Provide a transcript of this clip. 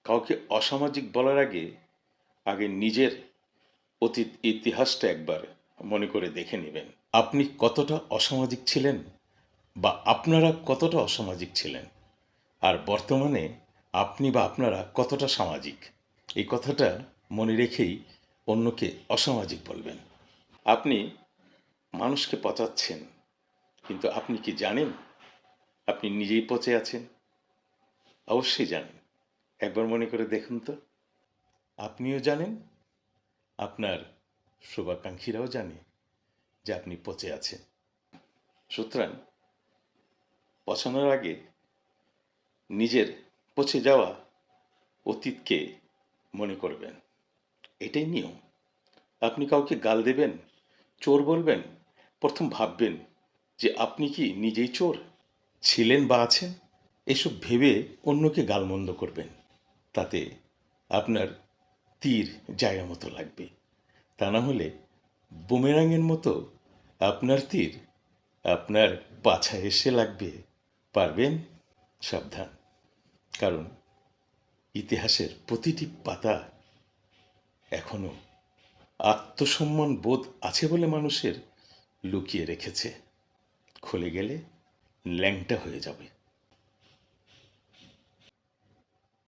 কাউকে অসামাজিক বলার আগে আগে নিজের অতীত ইতিহাসটা একবার মনে করে দেখে নেবেন। আপনি কতটা অসামাজিক ছিলেন বা আপনারা কতটা অসামাজিক ছিলেন, আর বর্তমানে আপনি বা আপনারা কতটা সামাজিক। এই কথাটা মনে রেখেই অন্যকে অসামাজিক বলবেন। আপনি মানুষকে পচাচ্ছেন, কিন্তু আপনি কি জানেন আপনি নিজেই পচে আছেন? অবশ্যই জানেন। একবার মনে করে দেখুন তো। আপনিও জানেন, আপনার শুভাকাঙ্ক্ষীরাও জানে যে আপনি পচে আছেন। সুতরাং পচানোর আগে নিজের পচে যাওয়া অতীতকে মনে করবেন। এটাই নিয়ম। আপনি কাউকে গাল দেবেন, চোর বলবেন, প্রথম ভাববেন যে আপনি কি নিজেই চোর ছিলেন বা আছেন। এসব ভেবে অন্যকে গালমন্দ করবেন, তাতে আপনার তীর জায়গা মতো লাগবে। তা না হলে বুমেরাংয়ের মতো আপনার তীর আপনার পাছায় এসে লাগবে। পারবেন? সাবধান, কারণ ইতিহাসের প্রতিটি পাতা এখনো আত্মসম্মান বোধ আছে বলে মানুষের লুকিয়ে রেখেছে। খুলে গেলে ল্যাংটা হয়ে যাবে।